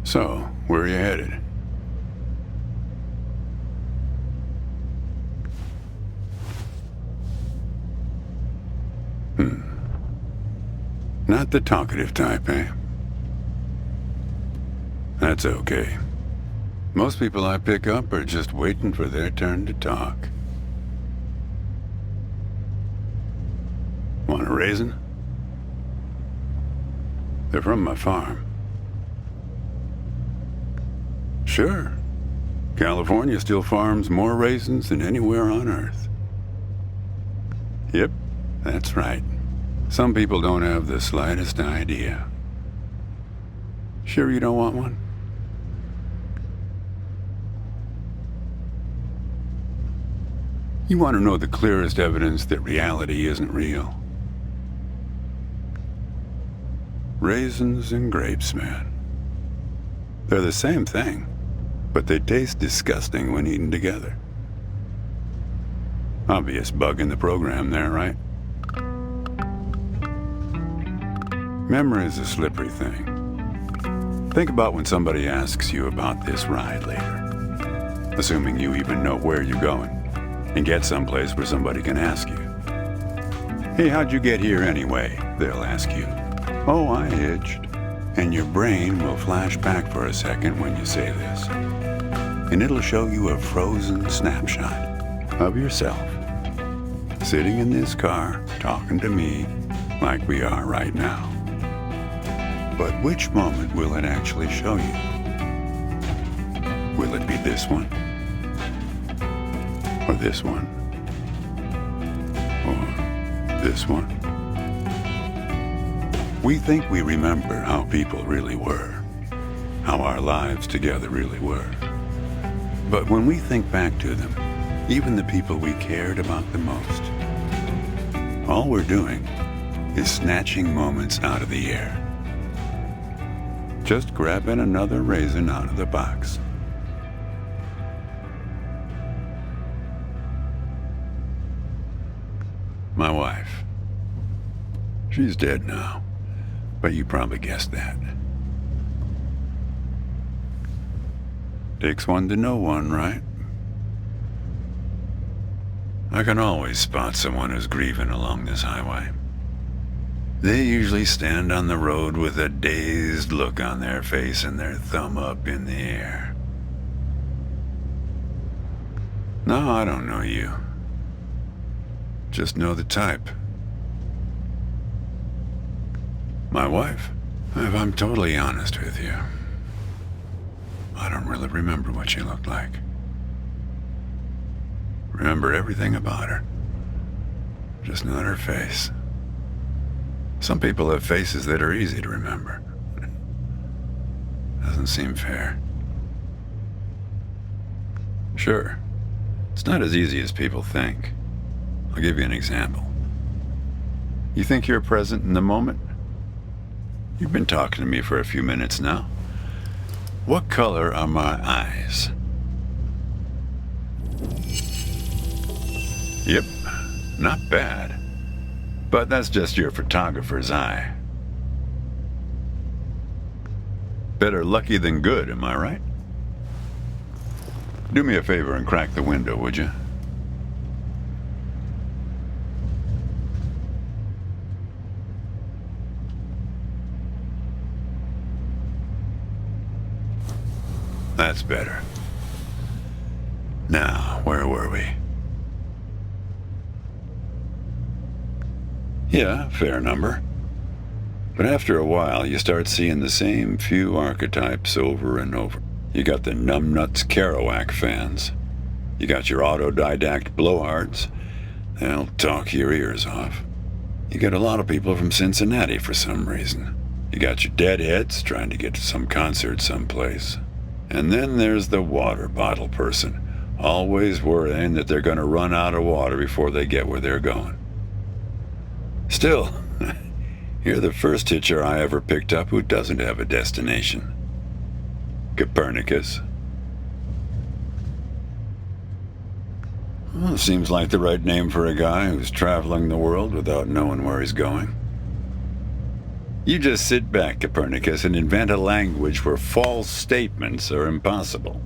So, where are you headed? Not the talkative type, eh? That's okay. Most people I pick up are just waiting for their turn to talk. Want a raisin? They're from my farm. Sure. California still farms more raisins than anywhere on Earth. Yep, that's right. Some people don't have the slightest idea. Sure you don't want one? You want to know the clearest evidence that reality isn't real? Raisins and grapes, man. They're the same thing, but they taste disgusting when eaten together. Obvious bug in the program there, right? Memory is a slippery thing. Think about when somebody asks you about this ride later, assuming you even know where you're going, and get someplace where somebody can ask you. Hey, how'd you get here anyway? They'll ask you. Oh, I hitched. And your brain will flash back for a second when you say this. And it'll show you a frozen snapshot of yourself, sitting in this car, talking to me like we are right now. But which moment will it actually show you? Will it be this one? Or this one? Or this one? We think we remember how people really were, how our lives together really were. But when we think back to them, even the people we cared about the most, all we're doing is snatching moments out of the air. Just grabbing another raisin out of the box. My wife. She's dead now, but you probably guessed that. Takes one to know one, right? I can always spot someone who's grieving along this highway. They usually stand on the road with a dazed look on their face and their thumb up in the air. No, I don't know you. Just know the type. My wife, if I'm totally honest with you, I don't really remember what she looked like. Remember everything about her, just not her face. Some people have faces that are easy to remember. Doesn't seem fair. Sure, it's not as easy as people think. I'll give you an example. You think you're present in the moment? You've been talking to me for a few minutes now. What color are my eyes? Yep, not bad. But that's just your photographer's eye. Better lucky than good, am I right? Do me a favor and crack the window, would you? That's better. Now, where were we? Yeah, fair number. But after a while, you start seeing the same few archetypes over and over. You got the numbnuts Kerouac fans. You got your autodidact blowhards. They'll talk your ears off. You got a lot of people from Cincinnati for some reason. You got your deadheads trying to get to some concert someplace. And then there's the water bottle person, always worrying that they're going to run out of water before they get where they're going. Still, you're the first hitcher I ever picked up who doesn't have a destination. Copernicus. Well, seems like the right name for a guy who's traveling the world without knowing where he's going. You just sit back, Copernicus, and invent a language where false statements are impossible.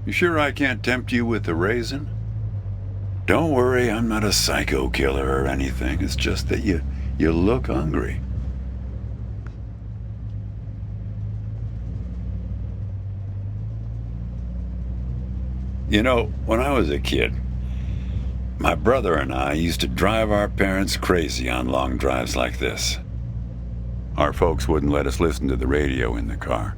You sure I can't tempt you with a raisin? Don't worry, I'm not a psycho killer or anything. It's just that you look hungry. You know, when I was a kid, my brother and I used to drive our parents crazy on long drives like this. Our folks wouldn't let us listen to the radio in the car.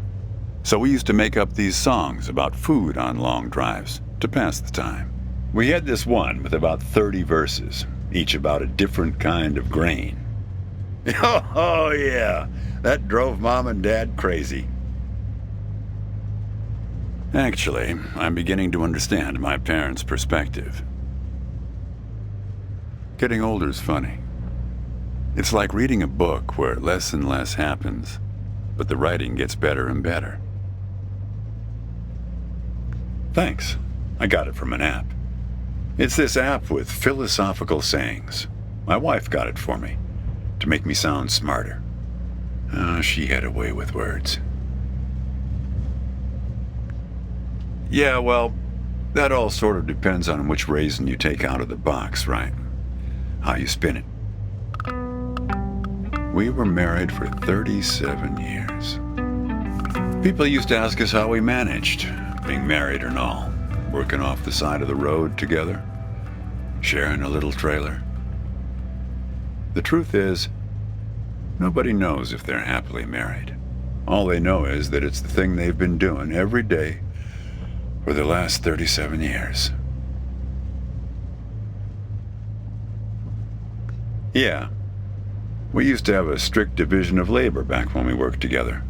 So we used to make up these songs about food on long drives to pass the time. We had this one with about 30 verses, each about a different kind of grain. Oh yeah, that drove Mom and Dad crazy. Actually, I'm beginning to understand my parents' perspective. Getting older's funny. It's like reading a book where less and less happens, but the writing gets better and better. Thanks. I got it from an app. It's this app with philosophical sayings. My wife got it for me, to make me sound smarter. She had a way with words. Yeah, well, that all sort of depends on which raisin you take out of the box, right? How you spin it. We were married for 37 years. People used to ask us how we managed, being married and all, working off the side of the road together, sharing a little trailer. The truth is, nobody knows if they're happily married. All they know is that it's the thing they've been doing every day for the last 37 years. Yeah, we used to have a strict division of labor back when we worked together.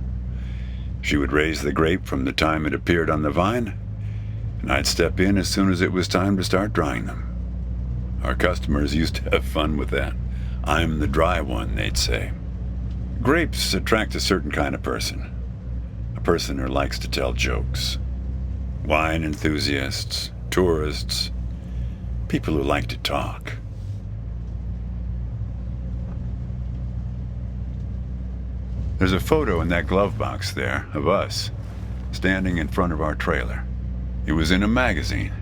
She would raise the grape from the time it appeared on the vine, and I'd step in as soon as it was time to start drying them. Our customers used to have fun with that. I'm the dry one, they'd say. Grapes attract a certain kind of person. A person who likes to tell jokes. Wine enthusiasts, tourists, people who like to talk. There's a photo in that glove box there of us, standing in front of our trailer. It was in a magazine.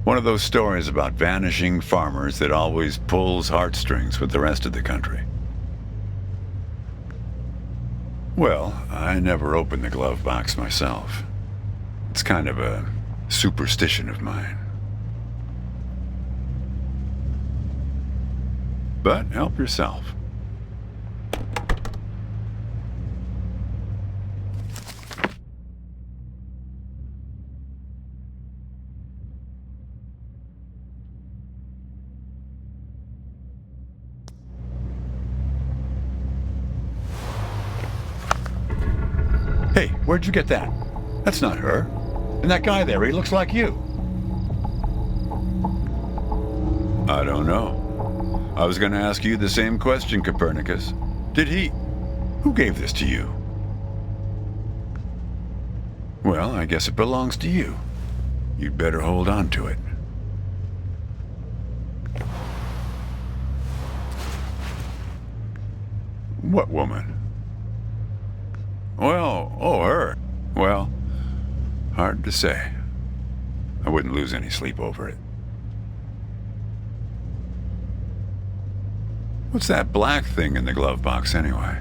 One of those stories about vanishing farmers that always pulls heartstrings with the rest of the country. Well, I never opened the glove box myself. It's kind of a superstition of mine. But help yourself. Hey, where'd you get that? That's not her. And that guy there, he looks like you. I don't know. I was going to ask you the same question, Copernicus. Who gave this to you? Well, I guess it belongs to you. You'd better hold on to it. What woman? Well, her. Well, hard to say. I wouldn't lose any sleep over it. What's that black thing in the glove box anyway?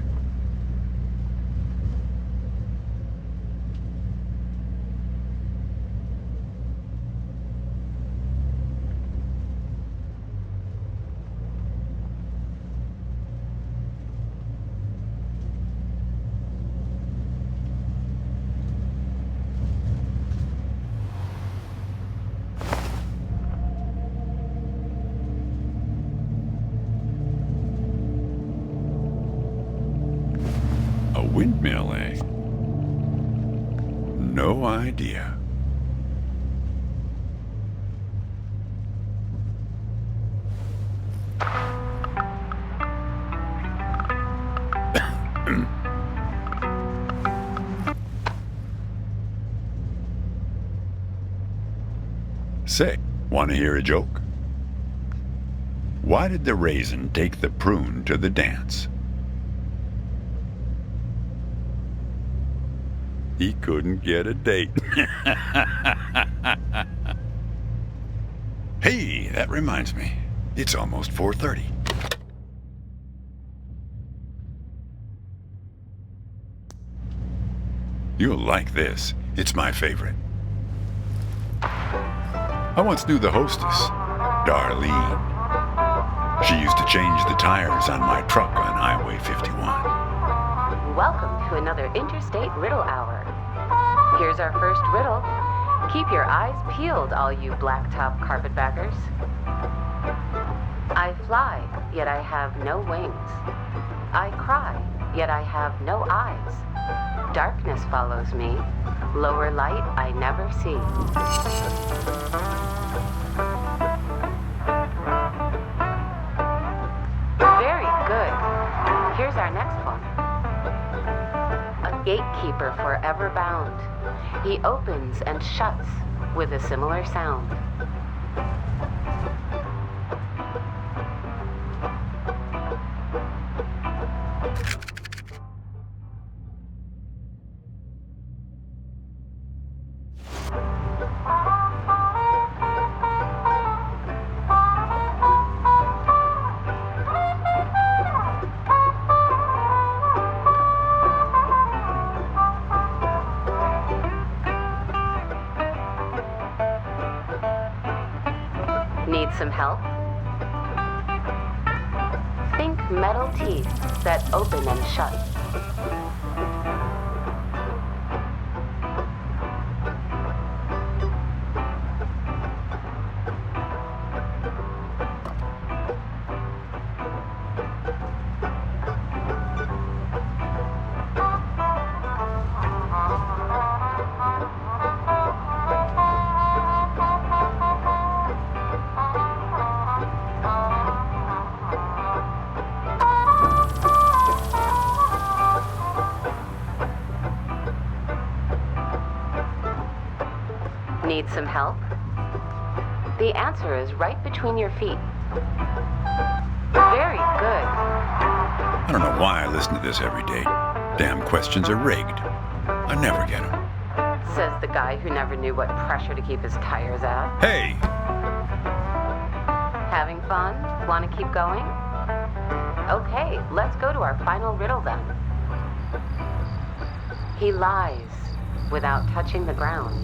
Windmill, eh? No idea. Say, want to hear a joke? Why did the raisin take the prune to the dance? He couldn't get a date. Hey, that reminds me. It's almost 4:30. You'll like this. It's my favorite. I once knew the hostess, Darlene. She used to change the tires on my truck on Highway 51. Welcome to another Interstate Riddle Hour. Here's our first riddle. Keep your eyes peeled, all you blacktop carpetbaggers. I fly, yet I have no wings. I cry, yet I have no eyes. Darkness follows me. Lower light I never see. Very good. Here's our next one. A gatekeeper forever bound. He opens and shuts with a similar sound. Need some help? Think metal teeth that open and shut. Need some help? The answer is right between your feet. Very good. I don't know why I listen to this every day. Damn questions are rigged. I never get them. Says the guy who never knew what pressure to keep his tires at. Hey! Having fun? Want to keep going? Okay, let's go to our final riddle then. He lies without touching the ground.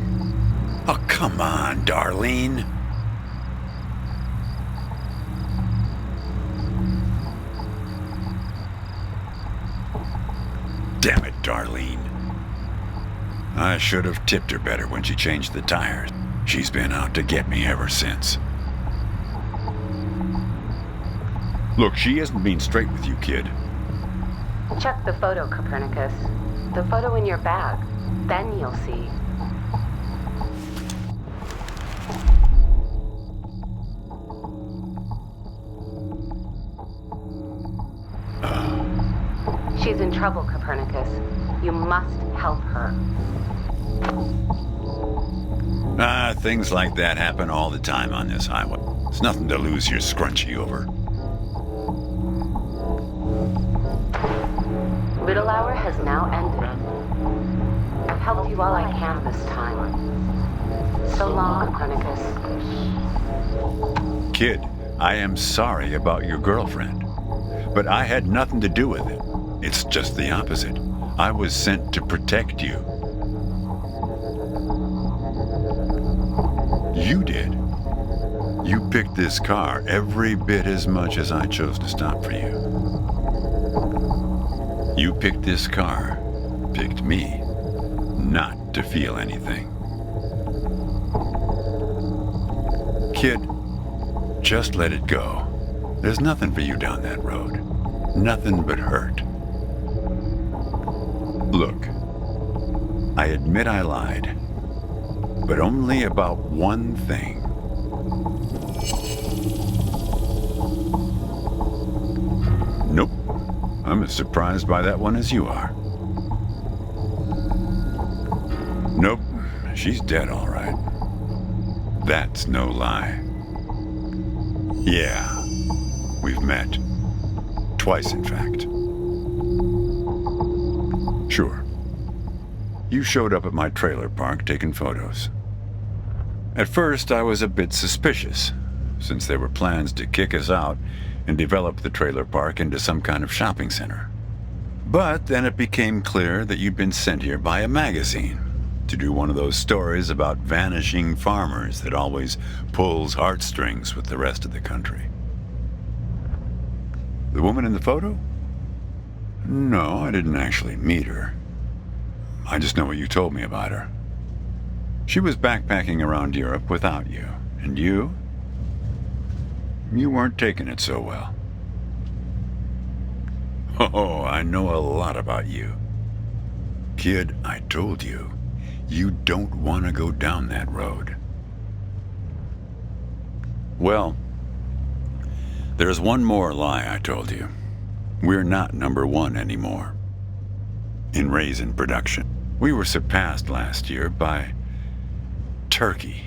Oh, come on, Darlene. Damn it, Darlene. I should have tipped her better when she changed the tires. She's been out to get me ever since. Look, she isn't being straight with you, kid. Check the photo, Copernicus. The photo in your bag. Then you'll see. She's in trouble, Copernicus. You must help her. Things like that happen all the time on this highway. It's nothing to lose your scrunchie over. Riddle Hour has now ended. I've helped you all I can this time. So long, Copernicus. Kid, I am sorry about your girlfriend, but I had nothing to do with it. It's just the opposite. I was sent to protect you. You did. You picked this car every bit as much as I chose to stop for you. You picked this car, picked me, not to feel anything. Kid, just let it go. There's nothing for you down that road. Nothing but hurt. Look, I admit I lied, but only about one thing. Nope, I'm as surprised by that one as you are. Nope, she's dead all right. That's no lie. Yeah, We've met. Twice, in fact. Sure. You showed up at my trailer park taking photos. At first, I was a bit suspicious, since there were plans to kick us out and develop the trailer park into some kind of shopping center. But then it became clear that you'd been sent here by a magazine to do one of those stories about vanishing farmers that always pulls heartstrings with the rest of the country. The woman in the photo? No, I didn't actually meet her. I just know what you told me about her. She was backpacking around Europe without you. And you? You weren't taking it so well. Oh, I know a lot about you. Kid, I told you, you don't want to go down that road. Well, there's one more lie I told you. We're not number one anymore. In raisin production. We were surpassed last year by turkey.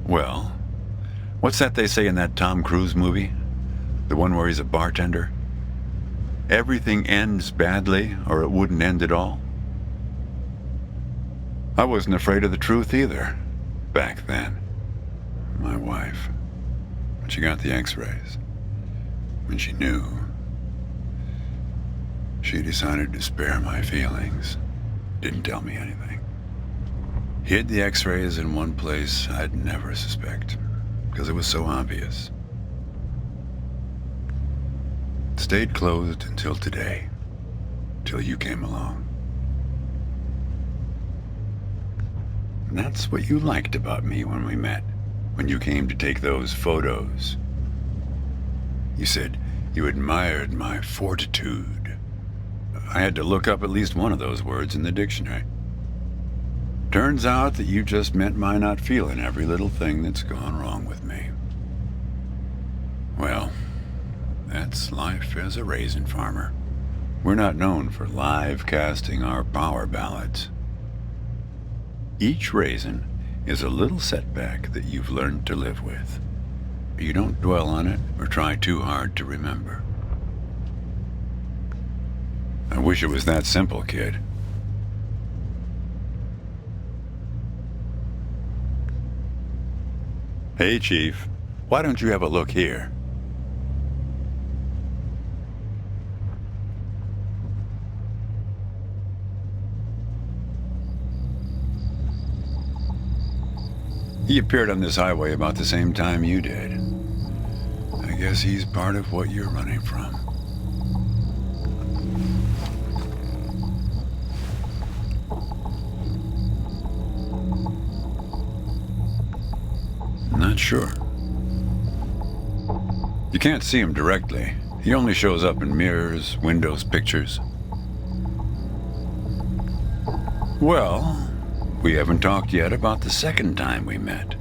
Well, what's that they say in that Tom Cruise movie? The one where he's a bartender? Everything ends badly, or it wouldn't end at all. I wasn't afraid of the truth either, back then. My wife, when she got the x-rays, when she knew, she decided to spare my feelings. Didn't tell me anything. Hid the x-rays in one place I'd never suspect, because it was so obvious. Stayed closed until today, till you came along. And that's what you liked about me when we met, when you came to take those photos. You said you admired my fortitude. I had to look up at least one of those words in the dictionary. Turns out that you just meant my not feeling every little thing that's gone wrong with me. Well, that's life as a raisin farmer. We're not known for live casting our power ballads. Each raisin is a little setback that you've learned to live with. You don't dwell on it or try too hard to remember. I wish it was that simple, kid. Hey, Chief, why don't you have a look here? He appeared on this highway about the same time you did. I guess he's part of what you're running from. Not sure. You can't see him directly. He only shows up in mirrors, windows, pictures. Well, we haven't talked yet about the second time we met.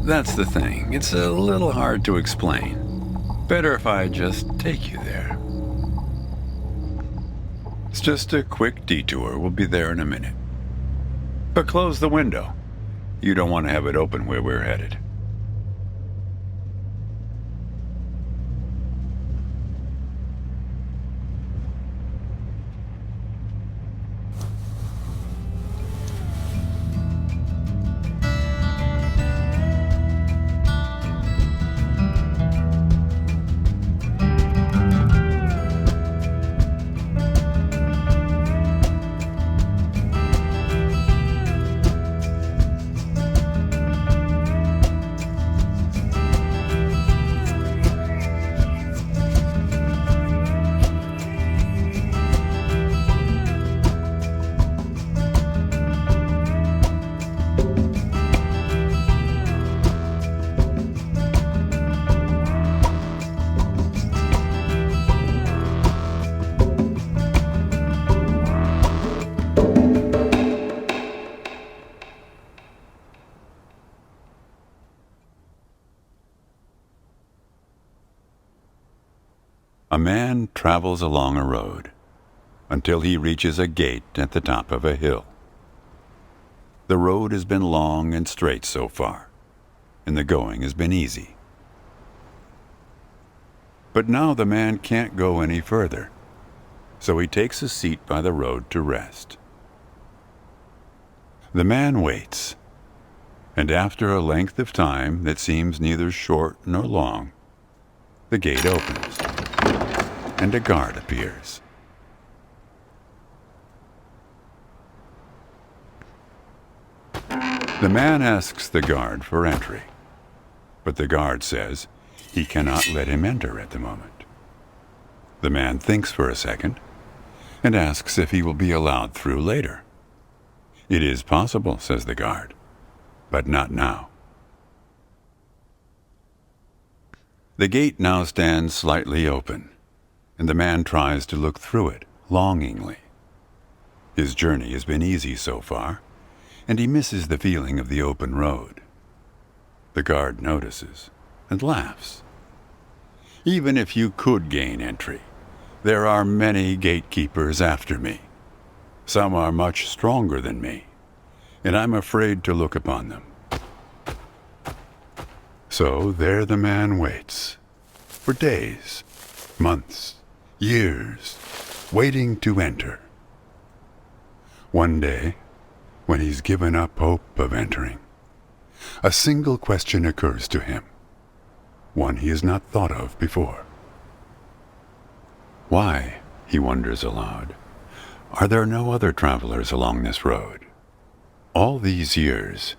That's the thing. It's a little hard to explain. Better if I just take you there. It's just a quick detour. We'll be there in a minute. But close the window. You don't want to have it open where we're headed. A man travels along a road until he reaches a gate at the top of a hill. The road has been long and straight so far, and the going has been easy. But now the man can't go any further, so he takes a seat by the road to rest. The man waits, and after a length of time that seems neither short nor long, the gate opens, and a guard appears. The man asks the guard for entry, but the guard says he cannot let him enter at the moment. The man thinks for a second and asks if he will be allowed through later. "It is possible," says the guard, "but not now." The gate now stands slightly open, and the man tries to look through it longingly. His journey has been easy so far, and he misses the feeling of the open road. The guard notices and laughs. "Even if you could gain entry, there are many gatekeepers after me. Some are much stronger than me, and I'm afraid to look upon them." So there the man waits, for days, months, years, waiting to enter. One day, when he's given up hope of entering, a single question occurs to him, one he has not thought of before. Why, he wonders aloud, are there no other travelers along this road? All these years,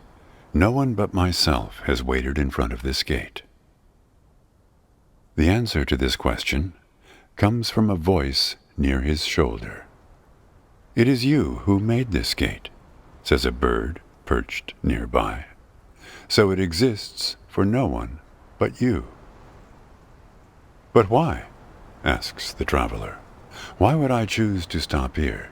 no one but myself has waited in front of this gate. The answer to this question comes from a voice near his shoulder. "It is you who made this gate," says a bird perched nearby. "So it exists for no one but you." "But why?" asks the traveler. "Why would I choose to stop here?"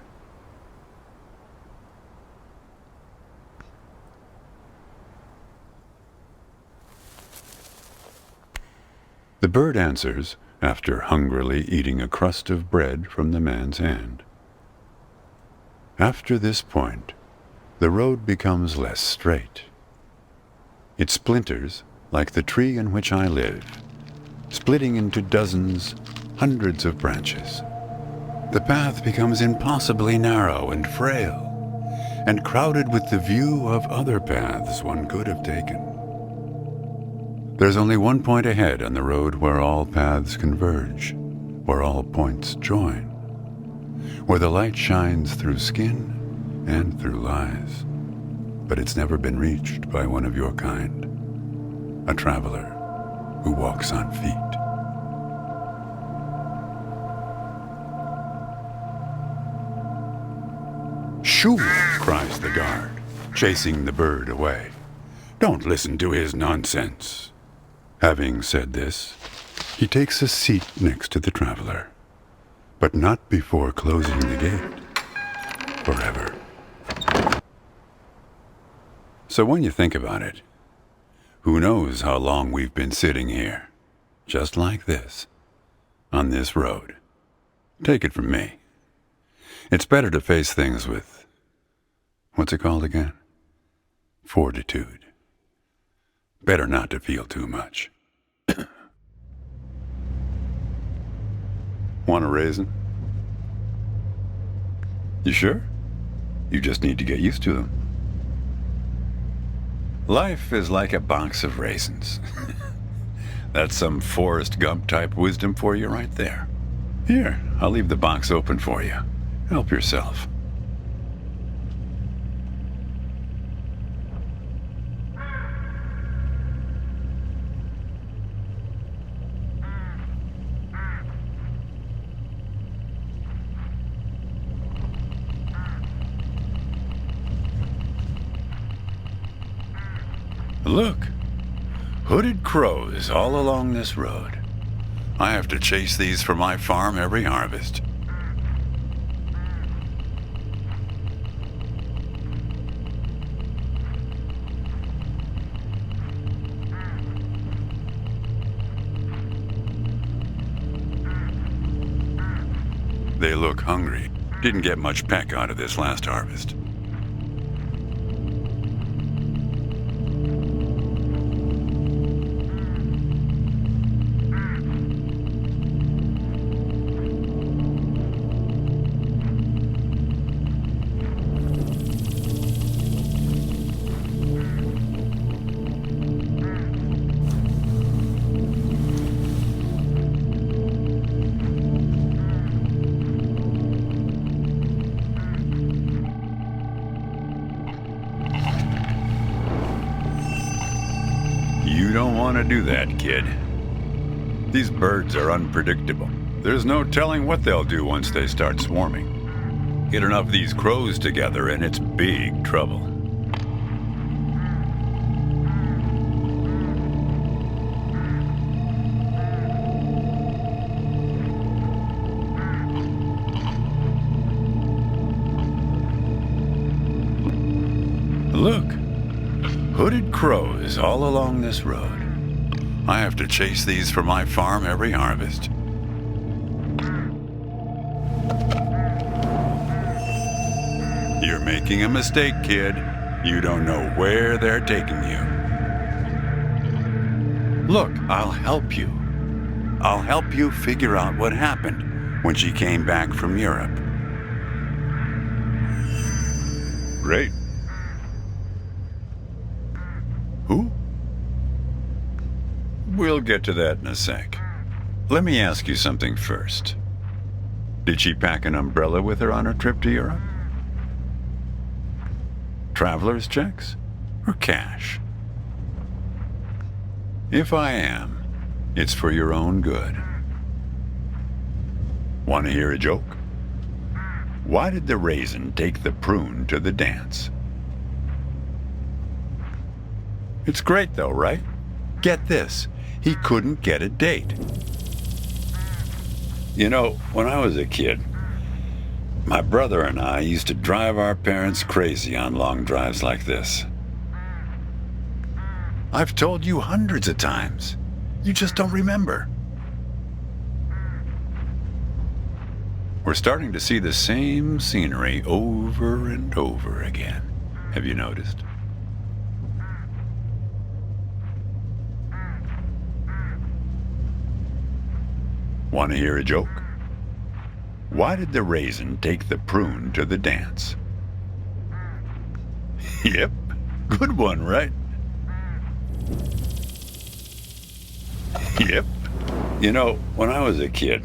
The bird answers after hungrily eating a crust of bread from the man's hand. After this point, the road becomes less straight. It splinters like the tree in which I live, splitting into dozens, hundreds of branches. The path becomes impossibly narrow and frail, and crowded with the view of other paths one could have taken. There's only one point ahead on the road where all paths converge, where all points join, where the light shines through skin and through lies. But it's never been reached by one of your kind, a traveler who walks on feet. "Shoo!" cries the guard, chasing the bird away. "Don't listen to his nonsense." Having said this, he takes a seat next to the traveler, but not before closing the gate forever. So when you think about it, who knows how long we've been sitting here, just like this, on this road. Take it from me. It's better to face things with, what's it called again? Fortitude. Better not to feel too much. Want a raisin? You sure? You just need to get used to them. Life is like a box of raisins. That's some Forrest Gump type wisdom for you right there. Here, I'll leave the box open for you. Help yourself. Look, hooded crows all along this road. I have to chase these for my farm every harvest. They look hungry. Didn't get much peck out of this last harvest. want to do that, kid. These birds are unpredictable. There's no telling what they'll do once they start swarming. Get enough of these crows together and it's big trouble. Look, hooded crows all along this road. I have to chase these for my farm every harvest. You're making a mistake, kid. You don't know where they're taking you. Look, I'll help you. I'll help you figure out what happened when she came back from Europe. Great. Who? We'll get to that in a sec. Let me ask you something first. Did she pack an umbrella with her on her trip to Europe? Traveler's checks or cash? If I am, it's for your own good. Want to hear a joke? Why did the raisin take the prune to the dance? It's great though, right? Get this, he couldn't get a date. You know, when I was a kid, my brother and I used to drive our parents crazy on long drives like this. I've told you hundreds of times. You just don't remember. We're starting to see the same scenery over and over again. Have you noticed? Want to hear a joke? Why did the raisin take the prune to the dance? Yep, good one, right? Yep. You know, when I was a kid,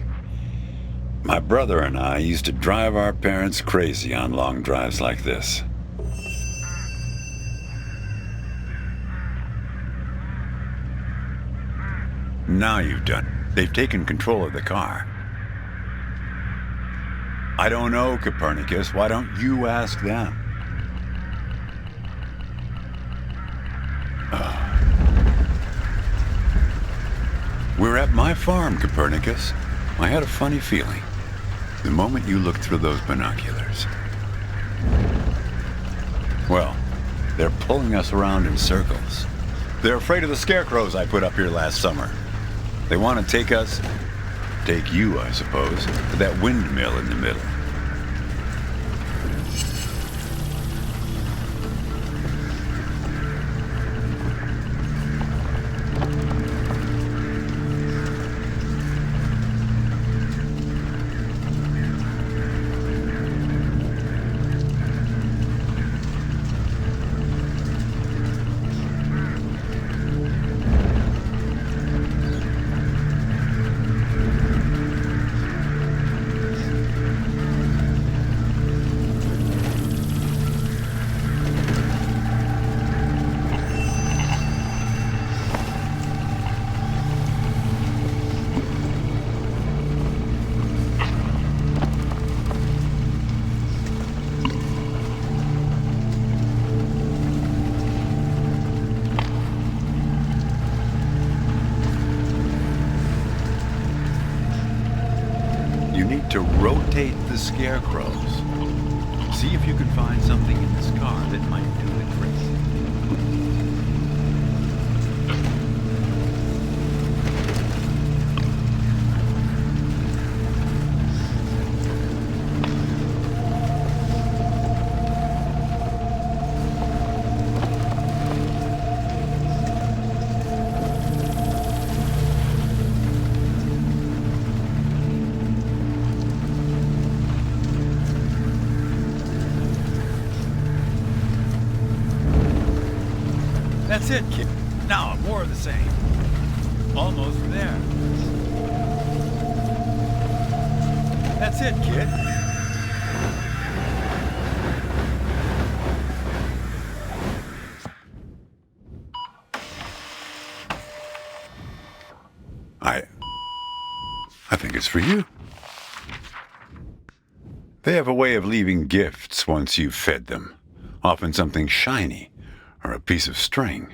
my brother and I used to drive our parents crazy on long drives like this. Now you've done it. They've taken control of the car. I don't know, Copernicus. Why don't you ask them? We're at my farm, Copernicus. I had a funny feeling the moment you looked through those binoculars. Well, they're pulling us around in circles. They're afraid of the scarecrows I put up here last summer. They want to take you, I suppose, to that windmill in the middle. To rotate the scarecrows. See if you can find something in this car that might do the trick. That's it, kid. Now, more of the same. Almost there. That's it, kid. it's for you. They have a way of leaving gifts once you've fed them, often something shiny or a piece of string.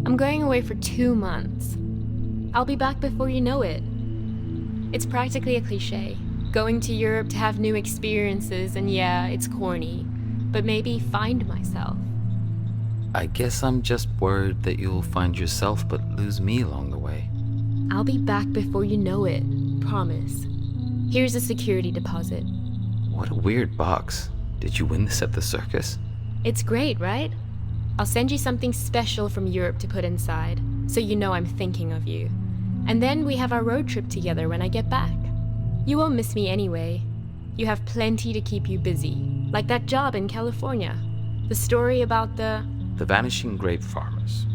I'm going away for 2 months. I'll be back before you know it. It's practically a cliche. Going to Europe to have new experiences, and yeah, it's corny, but maybe find myself. I guess I'm just worried that you'll find yourself but lose me along the way. I'll be back before you know it. Promise. Here's a security deposit. What a weird box. Did you win this at the circus? It's great, right? I'll send you something special from Europe to put inside, so you know I'm thinking of you. And then we have our road trip together when I get back. You won't miss me anyway. You have plenty to keep you busy, like that job in California. The story about the vanishing grape farmers.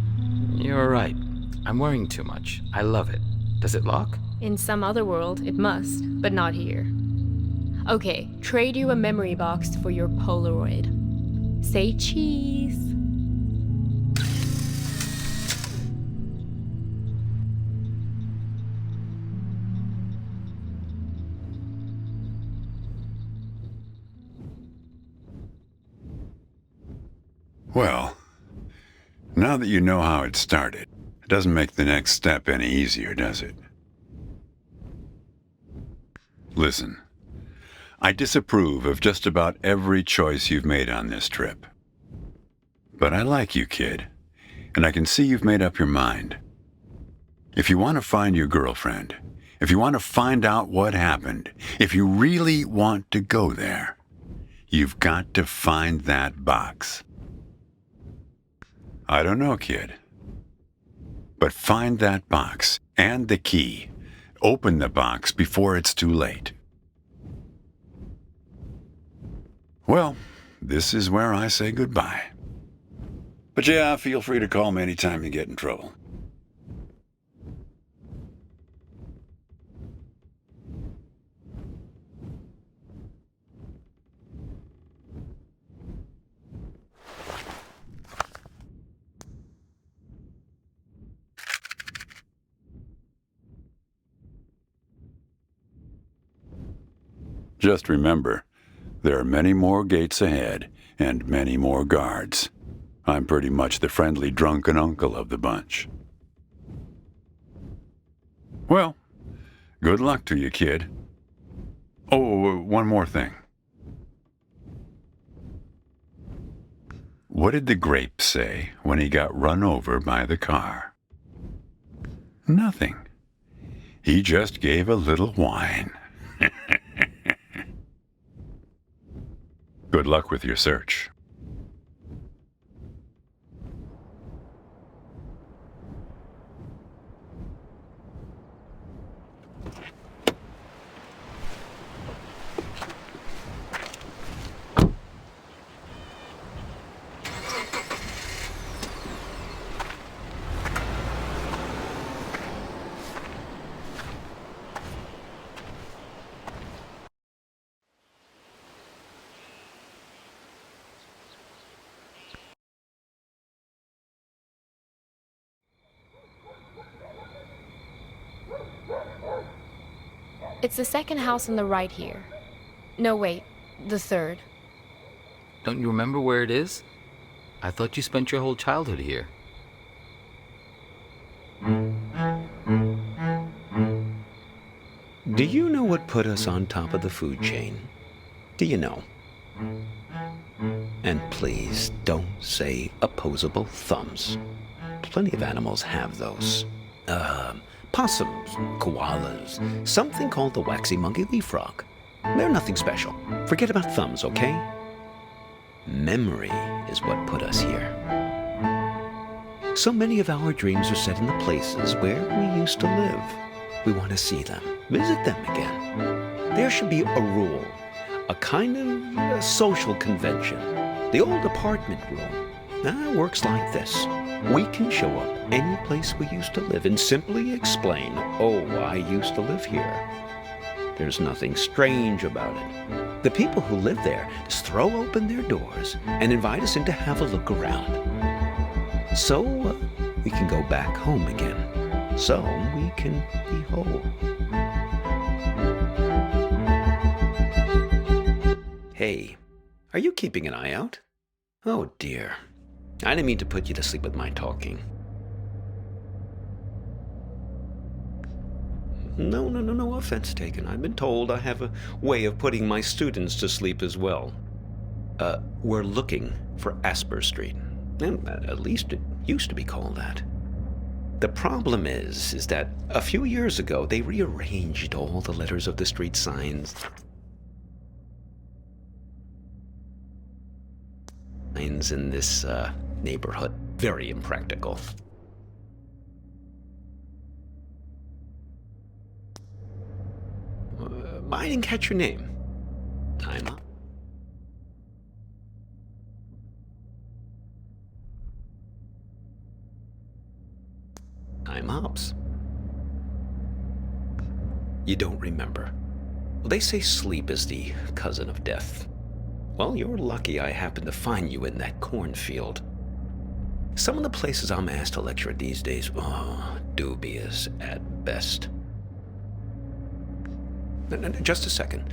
You're right. I'm worrying too much. I love it. Does it lock? In some other world, it must, but not here. Okay, trade you a memory box for your Polaroid. Say cheese. Well, now that you know how it started, it doesn't make the next step any easier, does it? Listen, I disapprove of just about every choice you've made on this trip. But I like you, kid, and I can see you've made up your mind. If you want to find your girlfriend, if you want to find out what happened, if you really want to go there, you've got to find that box. I don't know, kid. But find that box and the key. Open the box before it's too late. Well, this is where I say goodbye. But yeah, feel free to call me anytime you get in trouble. Just remember, there are many more gates ahead and many more guards. I'm pretty much the friendly drunken uncle of the bunch. Well, good luck to you, kid. Oh, one more thing. What did the grape say when he got run over by the car? Nothing. He just gave a little whine. Good luck with your search. It's the second house on the right here. No, wait, the third. Don't you remember where it is? I thought you spent your whole childhood here. Do you know what put us on top of the food chain? Do you know? And please don't say opposable thumbs. Plenty of animals have those. Possums, koalas, something called the waxy monkey leaf frog. They're nothing special. Forget about thumbs, okay? Memory is what put us here. So many of our dreams are set in the places where we used to live. We want to see them, visit them again. There should be a rule, a kind of a social convention. The old apartment rule works like this. We can show up any place we used to live and simply explain, oh, I used to live here. There's nothing strange about it. The people who live there just throw open their doors and invite us in to have a look around. So we can go back home again. So we can be whole. Hey, are you keeping an eye out? Oh dear. I didn't mean to put you to sleep with my talking. No offense taken. I've been told I have a way of putting my students to sleep as well. We're looking for Asper Street. At least it used to be called that. The problem is that a few years ago they rearranged all the letters of the street signs in this neighborhood. Very impractical. I didn't catch your name. Time up. Time ups. You don't remember. Well, they say sleep is the cousin of death. Well, you're lucky I happened to find you in that cornfield. Some of the places I'm asked to lecture at these days, dubious at best. No, just a second.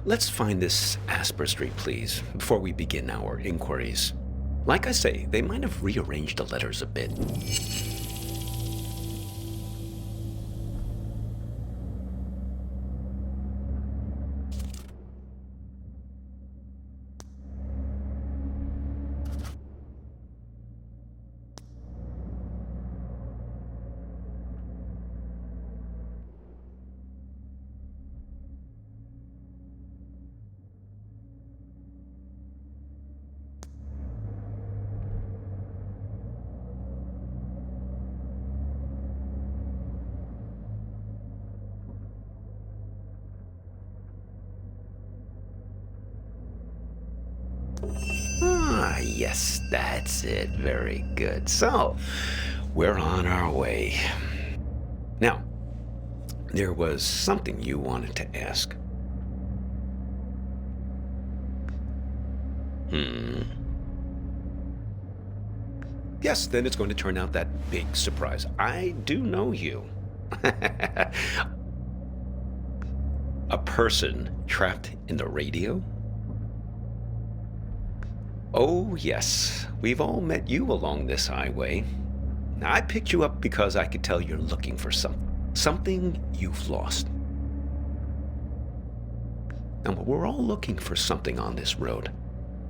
Let's find this Asper Street, please, before we begin our inquiries. Like I say, they might have rearranged the letters a bit. Ah, yes, that's it. Very good. So, we're on our way. Now, there was something you wanted to ask. Yes, then it's going to turn out that big surprise. I do know you. A person trapped in the radio? Oh, yes. We've all met you along this highway. Now, I picked you up because I could tell you're looking for something you've lost. Now, we're all looking for something on this road.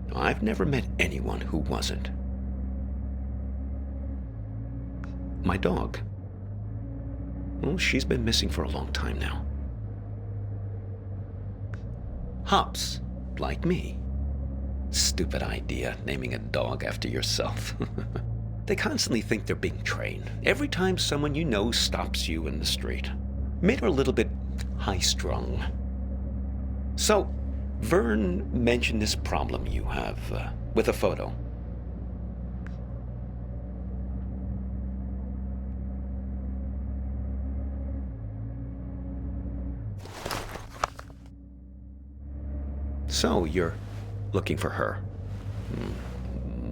Now, I've never met anyone who wasn't. My dog. Well, she's been missing for a long time now. Hops, like me. Stupid idea, naming a dog after yourself. They constantly think they're being trained. Every time someone you know stops you in the street. Made her a little bit high-strung. So, Vern mentioned this problem you have with a photo. So, you're looking for her.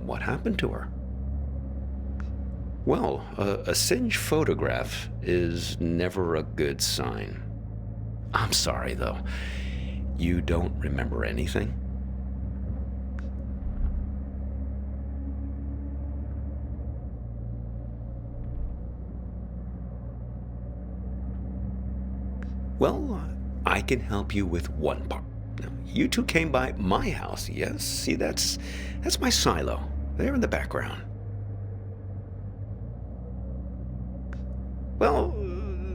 What happened to her? Well, a singed photograph is never a good sign. I'm sorry, though. You don't remember anything? Well, I can help you with one part. Now, you two came by my house, yes? See, that's my silo, there in the background. Well,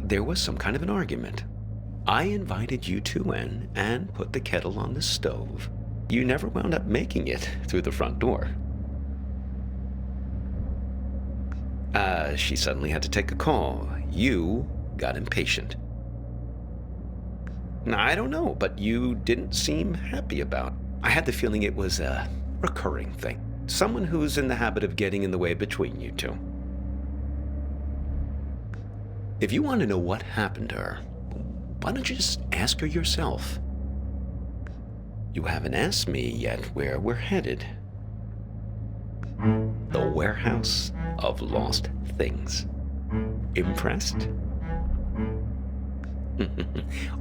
there was some kind of an argument. I invited you two in and put the kettle on the stove. You never wound up making it through the front door. She suddenly had to take a call. You got impatient. Now, I don't know, but you didn't seem happy about it. I had the feeling it was a recurring thing. Someone who's in the habit of getting in the way between you two. If you want to know what happened to her, why don't you just ask her yourself? You haven't asked me yet where we're headed. The warehouse of lost things. Impressed?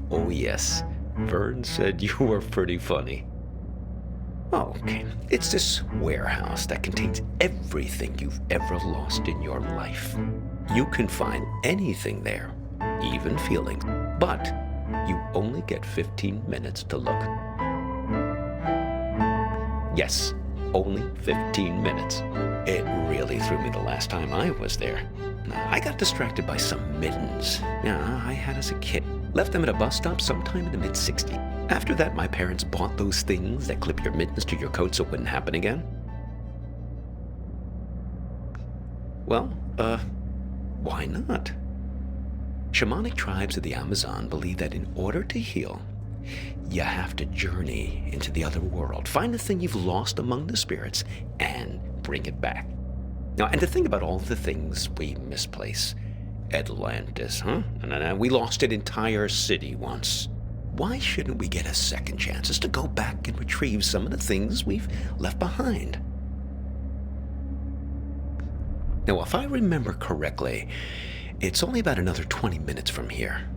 Oh, yes. Vern said you were pretty funny. Oh, okay. It's this warehouse that contains everything you've ever lost in your life. You can find anything there, even feelings, but you only get 15 minutes to look. Yes, only 15 minutes. It really threw me the last time I was there. I got distracted by some mittens. Yeah, I had as a kid. Left them at a bus stop sometime in the mid-'60s. After that, my parents bought those things that clip your mittens to your coat so it wouldn't happen again. Well, why not? Shamanic tribes of the Amazon believe that in order to heal, you have to journey into the other world, find the thing you've lost among the spirits, and bring it back. Now, and to think about all the things we misplace. Atlantis, huh? And we lost an entire city once. Why shouldn't we get a second chance just to go back and retrieve some of the things we've left behind? Now, if I remember correctly, it's only about another 20 minutes from here.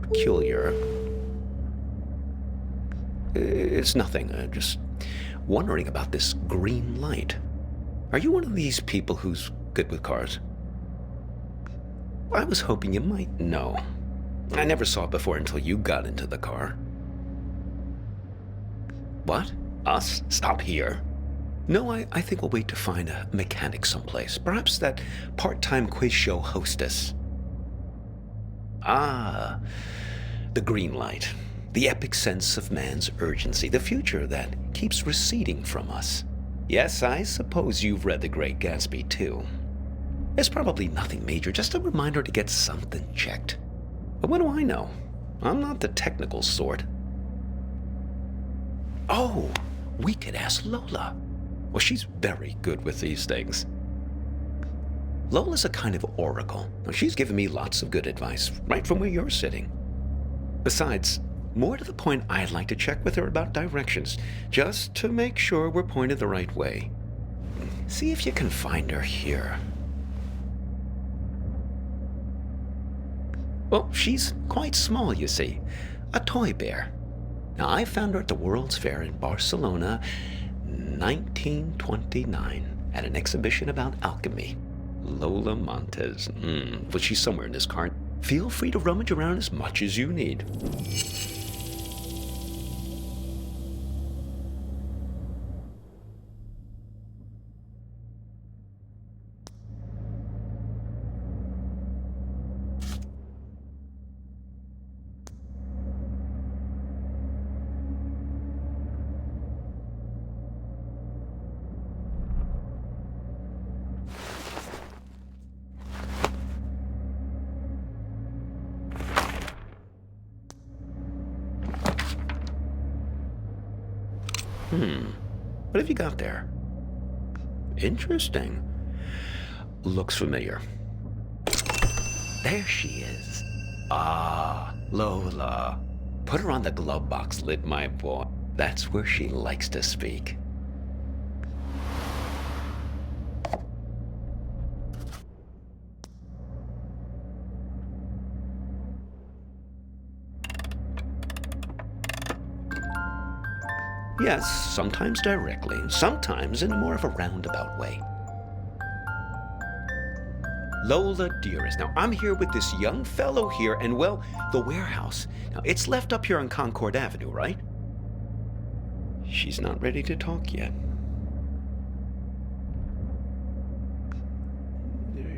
Peculiar. It's nothing. Just wondering about this green light. Are you one of these people who's good with cars? I was hoping you might know. I never saw it before until you got into the car. What? Us? Stop here? No, I think we'll wait to find a mechanic someplace. Perhaps that part-time quiz show hostess. Ah, the green light. The epic sense of man's urgency. The future that keeps receding from us. Yes, I suppose you've read The Great Gatsby, too. It's probably nothing major, just a reminder to get something checked. But what do I know? I'm not the technical sort. Oh, we could ask Lola. Well, she's very good with these things. Lola's a kind of oracle. She's given me lots of good advice, right from where you're sitting. Besides, more to the point, I'd like to check with her about directions, just to make sure we're pointed the right way. See if you can find her here. Well, she's quite small, you see. A toy bear. Now, I found her at the World's Fair in Barcelona, 1929, at an exhibition about alchemy. Lola Montez. Well, she's somewhere in this cart. Feel free to rummage around as much as you need. What have you got there? Interesting. Looks familiar. There she is. Ah, Lola. Put her on the glove box lid, my boy. That's where she likes to speak. Yes, sometimes directly, sometimes in a more of a roundabout way. Lola, dearest. Now, I'm here with this young fellow here, and, well, the warehouse. Now, it's left up here on Concord Avenue, right? She's not ready to talk yet.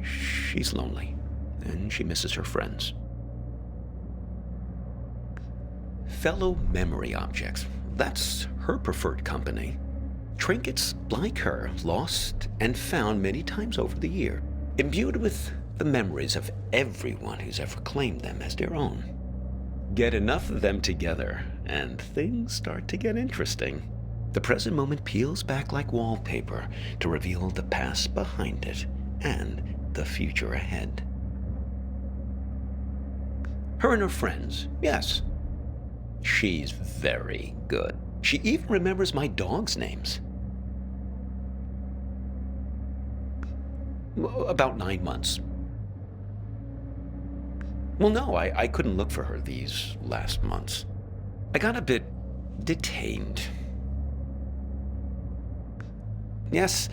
She's lonely, and she misses her friends. Fellow memory objects. That's her preferred company. Trinkets like her, lost and found many times over the year, imbued with the memories of everyone who's ever claimed them as their own. Get enough of them together, and things start to get interesting. The present moment peels back like wallpaper to reveal the past behind it and the future ahead. Her and her friends, yes. She's very good. She even remembers my dog's names. About 9 months. Well, no, I couldn't look for her these last months. I got a bit detained. Yes,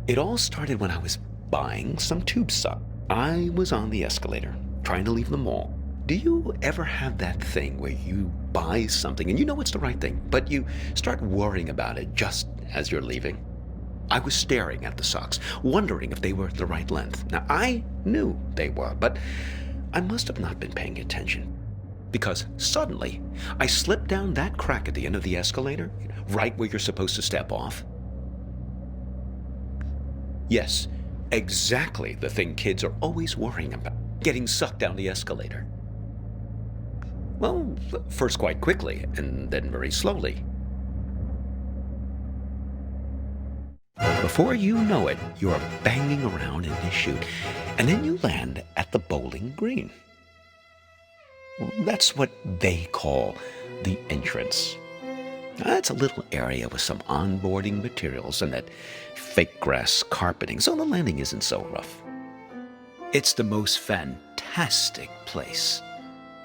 it all started when I was buying some tube sock. I was on the escalator, trying to leave the mall. Do you ever have that thing where you buy something and you know it's the right thing, but you start worrying about it just as you're leaving? I was staring at the socks, wondering if they were the right length. Now, I knew they were, but I must have not been paying attention. Because suddenly, I slipped down that crack at the end of the escalator, right where you're supposed to step off. Yes, exactly the thing kids are always worrying about, getting sucked down the escalator. Well, first quite quickly, and then very slowly. Before you know it, you're banging around in this chute, and then you land at the bowling green. That's what they call the entrance. It's a little area with some onboarding materials and that fake grass carpeting, so the landing isn't so rough. It's the most fantastic place.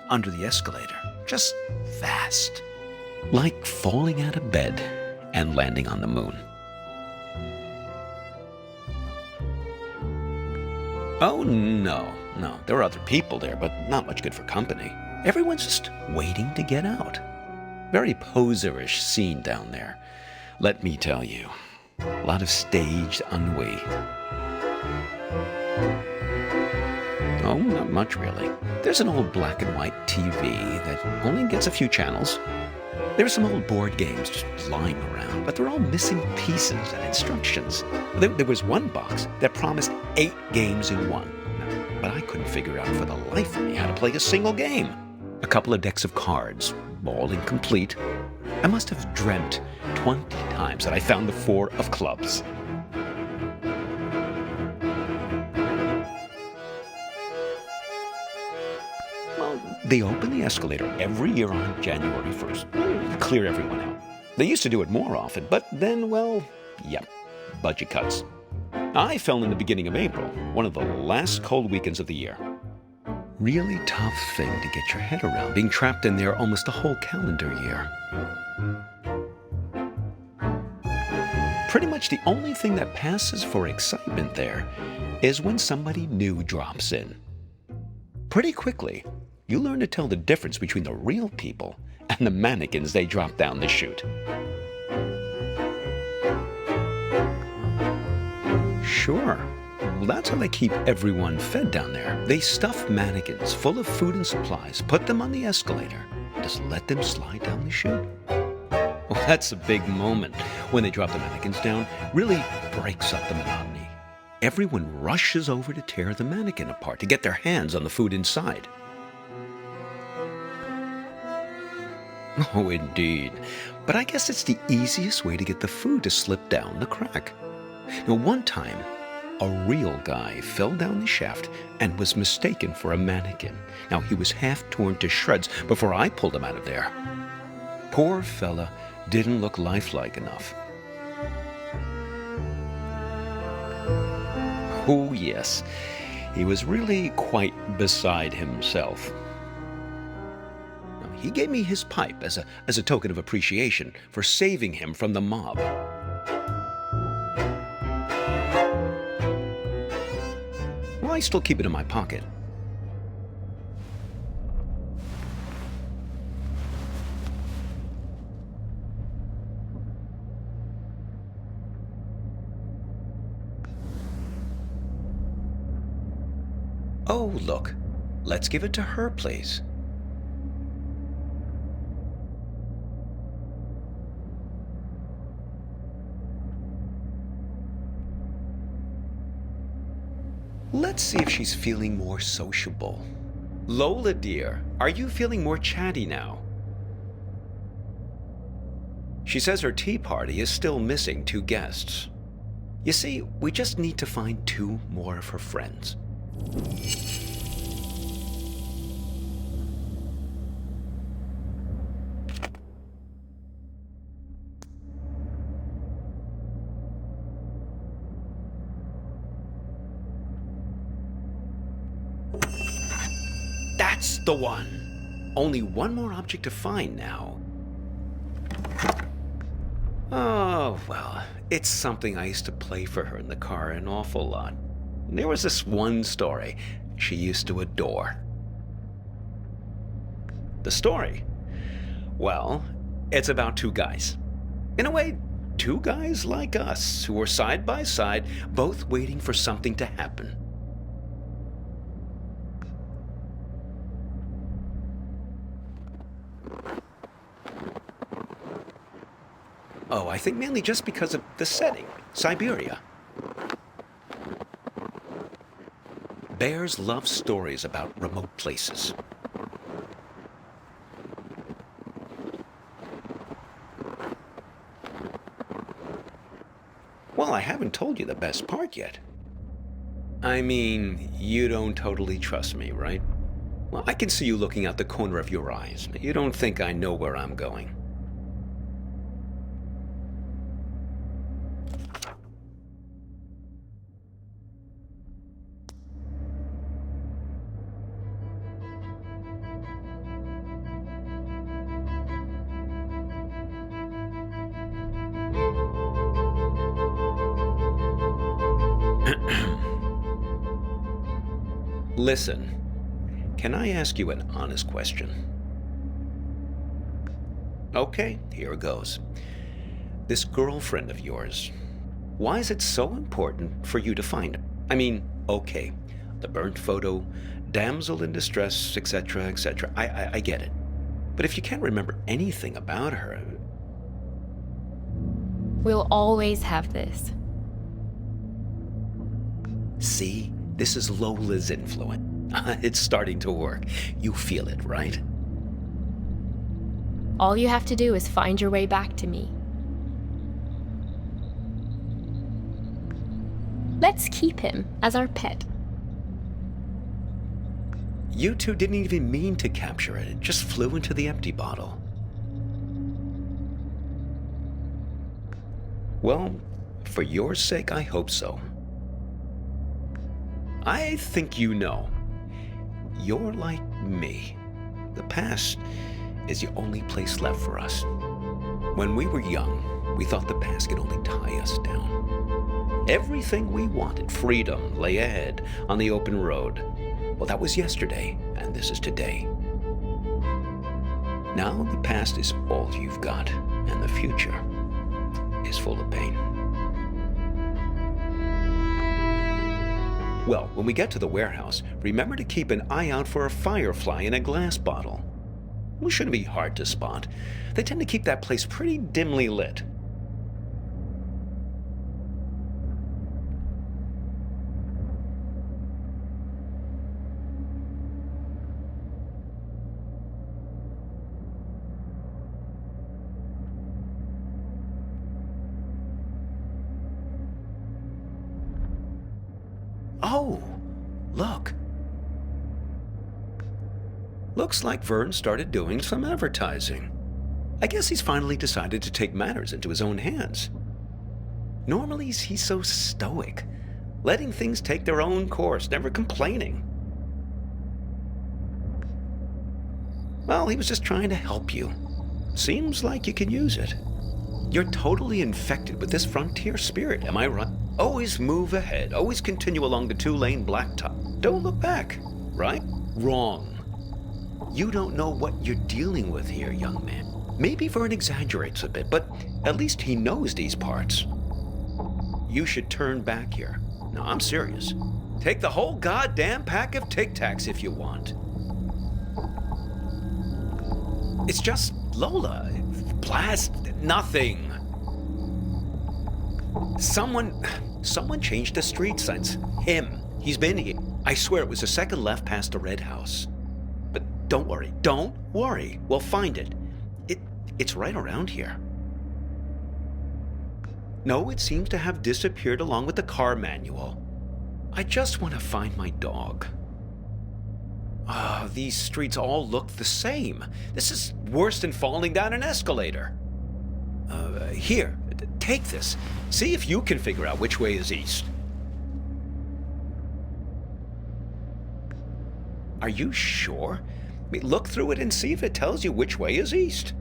Under the escalator, just vast. Like falling out of bed and landing on the moon. Oh, no. There are other people there, but not much good for company. Everyone's just waiting to get out. Very poserish scene down there, let me tell you. A lot of staged ennui. Oh, not much really. There's an old black and white TV that only gets a few channels. There's some old board games just lying around, but they're all missing pieces and instructions. There was one box that promised 8 games in one, but I couldn't figure out for the life of me how to play a single game. A couple of decks of cards, all incomplete. I must have dreamt 20 times that I found the 4 of clubs. They open the escalator every year on January 1st. Clear everyone out. They used to do it more often, but then, well, yep, budget cuts. I fell in the beginning of April, one of the last cold weekends of the year. Really tough thing to get your head around, being trapped in there almost a whole calendar year. Pretty much the only thing that passes for excitement there is when somebody new drops in. Pretty quickly, you learn to tell the difference between the real people and the mannequins they drop down the chute. Sure. Well, that's how they keep everyone fed down there. They stuff mannequins full of food and supplies, put them on the escalator, and just let them slide down the chute. Well, that's a big moment when they drop the mannequins down. Really breaks up the monotony. Everyone rushes over to tear the mannequin apart to get their hands on the food inside. Oh, indeed. But I guess it's the easiest way to get the food to slip down the crack. Now, one time, a real guy fell down the shaft and was mistaken for a mannequin. Now, he was half torn to shreds before I pulled him out of there. Poor fella didn't look lifelike enough. Oh, yes, he was really quite beside himself. He gave me his pipe as a token of appreciation for saving him from the mob. still keep it in my pocket. Oh, look. Let's give it to her, please. Let's see if she's feeling more sociable. Lola, dear, are you feeling more chatty now? She says her tea party is still missing 2 guests. You see, we just need to find 2 more of her friends. That's the one. Only 1 more object to find now. Oh, well, it's something I used to play for her in the car an awful lot. There was this one story she used to adore. The story? Well, it's about 2 guys. In a way, 2 guys like us who were side by side, both waiting for something to happen. Oh, I think mainly just because of the setting, Siberia. Bears love stories about remote places. Well, I haven't told you the best part yet. I mean, you don't totally trust me, right? Well, I can see you looking out the corner of your eyes. You don't think I know where I'm going. Listen, can I ask you an honest question? Okay, here goes. This girlfriend of yours, why is it so important for you to find her? I mean, okay, the burnt photo, damsel in distress, etc., etc. I get it. But if you can't remember anything about her... We'll always have this. See? This is Lola's influence. It's starting to work. You feel it, right? All you have to do is find your way back to me. Let's keep him as our pet. You 2 didn't even mean to capture it. It just flew into the empty bottle. Well, for your sake, I hope so. I think you know. You're like me. The past is the only place left for us. When we were young, we thought the past could only tie us down. Everything we wanted, freedom, lay ahead on the open road. Well, that was yesterday, and this is today. Now the past is all you've got, and the future is full of pain. Well, when we get to the warehouse, remember to keep an eye out for a firefly in a glass bottle. It shouldn't be hard to spot. They tend to keep that place pretty dimly lit. Oh, look. Looks like Vern started doing some advertising. I guess he's finally decided to take matters into his own hands. Normally, he's so stoic, letting things take their own course, never complaining. Well, he was just trying to help you. Seems like you can use it. You're totally infected with this frontier spirit, am I right? Always move ahead, always continue along the 2-lane blacktop. Don't look back, right? Wrong. You don't know what you're dealing with here, young man. Maybe Vern exaggerates a bit, but at least he knows these parts. You should turn back here. No, I'm serious. Take the whole goddamn pack of Tic Tacs if you want. It's just Lola. Blast nothing. Someone changed the street signs. Him. He's been here. I swear it was the second left past the red house. But don't worry. We'll find it. It's right around here. No, it seems to have disappeared along with the car manual. I just want to find my dog. These streets all look the same. This is worse than falling down an escalator. Here, take this. See if you can figure out which way is east. Are you sure? I mean, look through it and see if it tells you which way is east.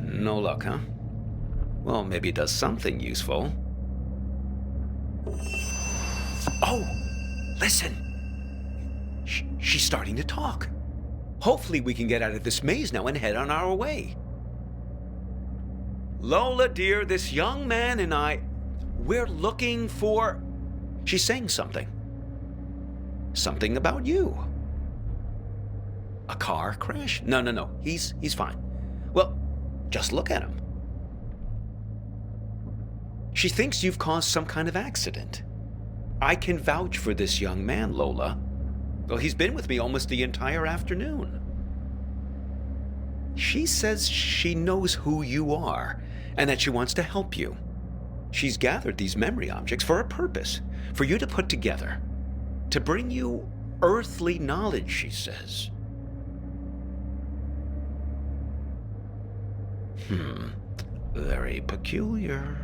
No luck, huh? Well, maybe it does something useful. Oh! Listen! She's starting to talk. Hopefully we can get out of this maze now and head on our way. Lola, dear, this young man and we're looking for... She's saying something. Something about you. A car crash? No. He's fine. Well, just look at him. She thinks you've caused some kind of accident. I can vouch for this young man, Lola. Well, he's been with me almost the entire afternoon. She says she knows who you are and that she wants to help you. She's gathered these memory objects for a purpose, for you to put together, to bring you earthly knowledge, she says. Very peculiar.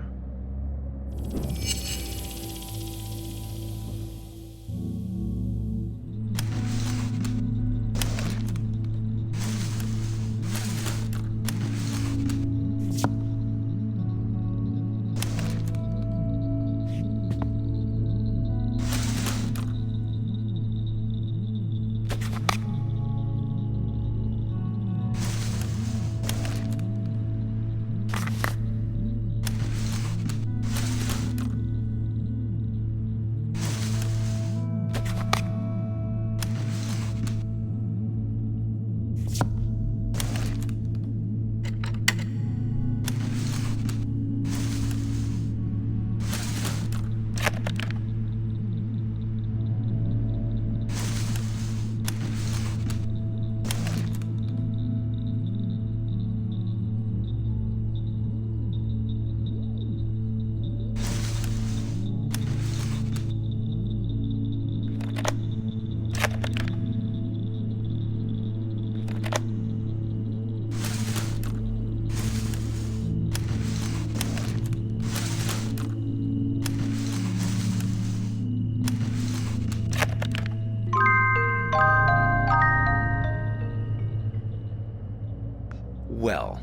Well,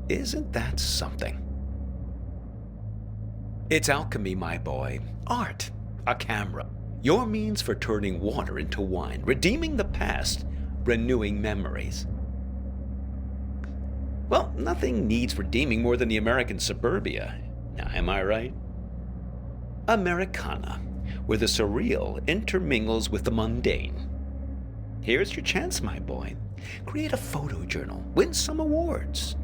isn't that something? It's alchemy, my boy. Art. A camera. Your means for turning water into wine, redeeming the past, renewing memories. Well, nothing needs redeeming more than the American suburbia. Now, am I right? Americana, where the surreal intermingles with the mundane. Here's your chance, my boy. Create a photojournal. Win some awards.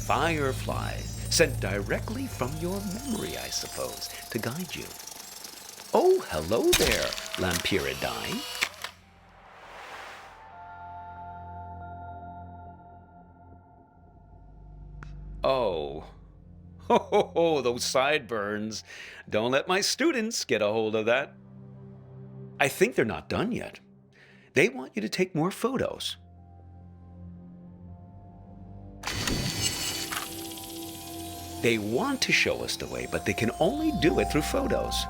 Fireflies, sent directly from your memory, I suppose, to guide you. Oh, hello there, Lampiridine. Oh. Oh, those sideburns. Don't let my students get a hold of that. I think they're not done yet. They want you to take more photos. They want to show us the way, but they can only do it through photos.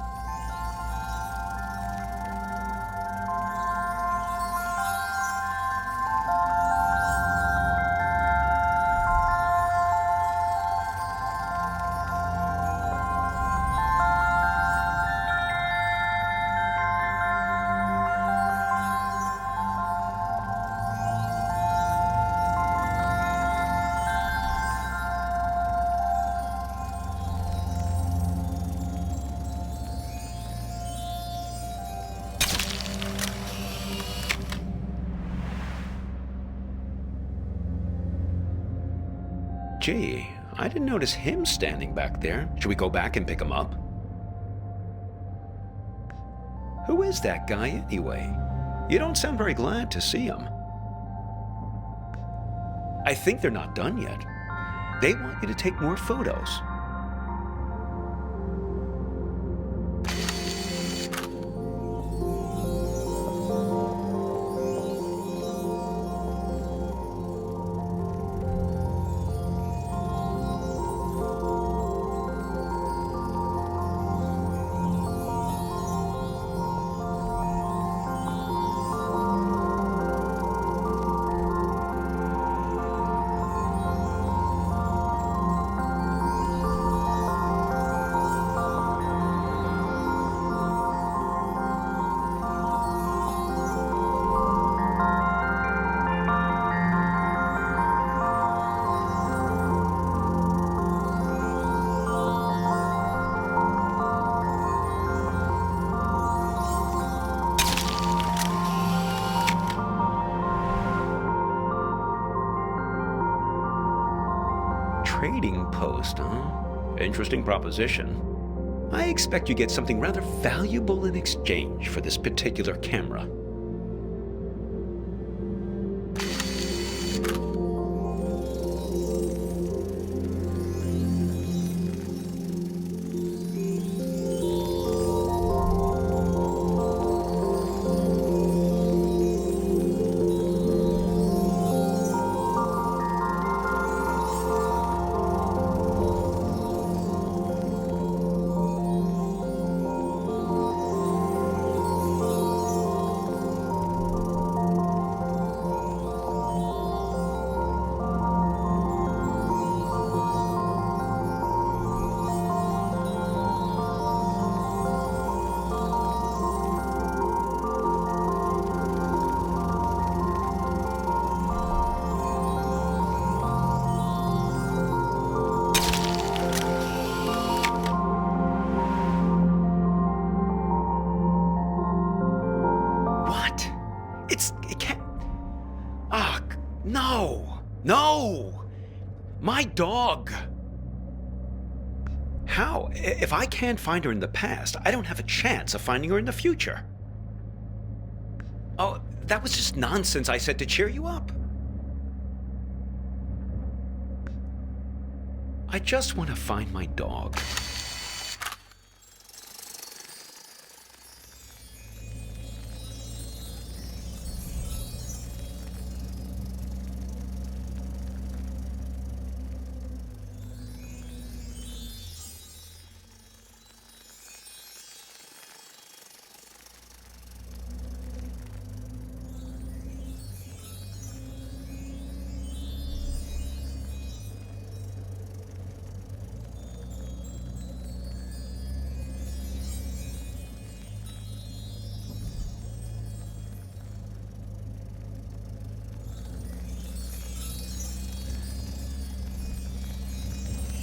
Gee, I didn't notice him standing back there. Should we go back and pick him up? Who is that guy anyway? You don't sound very glad to see him. I think they're not done yet. They want you to take more photos. Trading post, huh? Interesting proposition. I expect you get something rather valuable in exchange for this particular camera. No! My dog! How? If I can't find her in the past, I don't have a chance of finding her in the future. Oh, that was just nonsense I said to cheer you up. I just want to find my dog.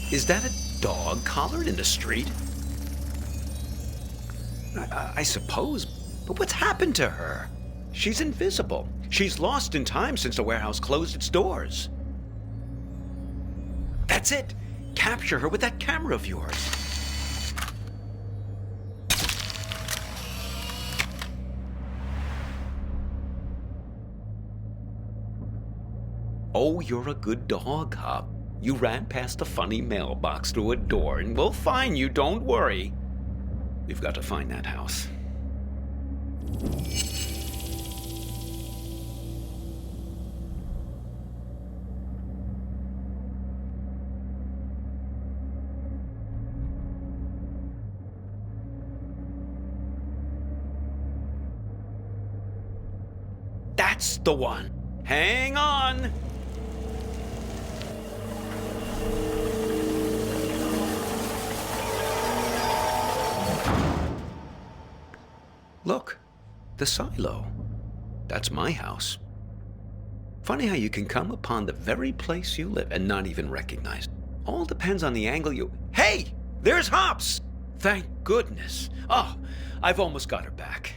Is that a dog collared in the street? I suppose, but what's happened to her? She's invisible. She's lost in time since the warehouse closed its doors. That's it. Capture her with that camera of yours. Oh, you're a good dog, Hop. You ran past a funny mailbox through a door, and we'll find you, don't worry. We've got to find that house. That's the one. Hang on. Look, the silo. That's my house. Funny how you can come upon the very place you live and not even recognize it. All depends on the angle you... Hey! There's Hops! Thank goodness. Oh, I've almost got her back.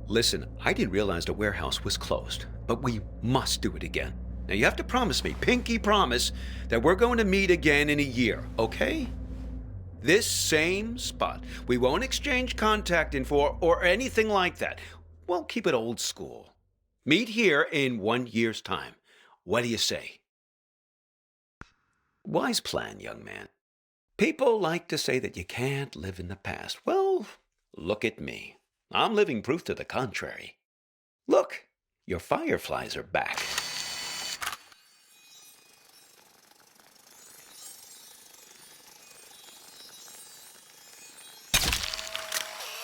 Listen, I didn't realize the warehouse was closed, but we must do it again. Now you have to promise me, pinky promise, that we're going to meet again in a year, okay? This same spot. We won't exchange contact info or anything like that. We'll keep it old school. Meet here in 1 year's time. What do you say? Wise plan, young man. People like to say that you can't live in the past. Well, look at me. I'm living proof to the contrary. Look, your fireflies are back.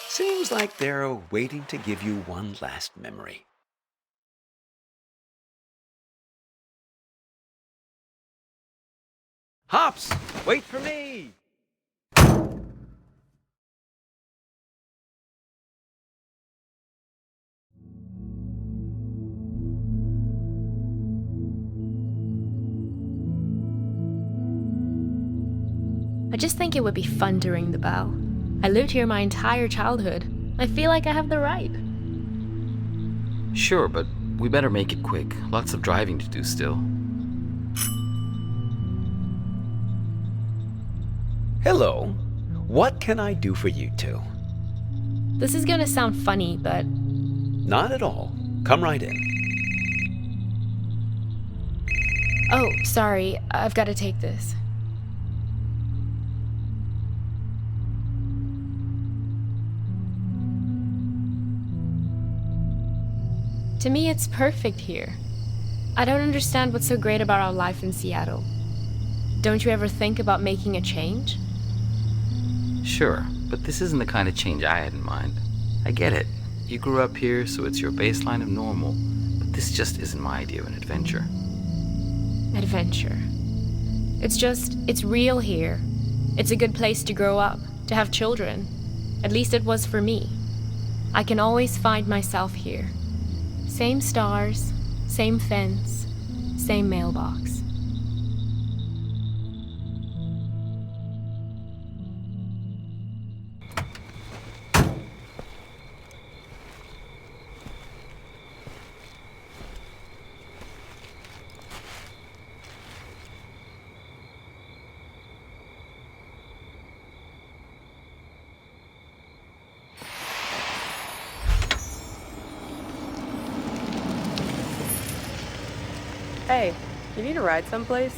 Seems like they're waiting to give you one last memory. Hops, wait for me! I just think it would be fun to ring the bell. I lived here my entire childhood. I feel like I have the right. Sure, but we better make it quick. Lots of driving to do still. Hello. What can I do for you two? This is gonna sound funny, but Not at all. Come right in. oh, sorry, I've got to take this. To me, it's perfect here. I don't understand what's so great about our life in Seattle. Don't you ever think about making a change? Sure, but this isn't the kind of change I had in mind. I get it. You grew up here, so it's your baseline of normal. But this just isn't my idea of an adventure. Adventure. It's real here. It's a good place to grow up, to have children. At least it was for me. I can always find myself here. Same stars, same fence, same mailbox. Hey, you need a ride someplace?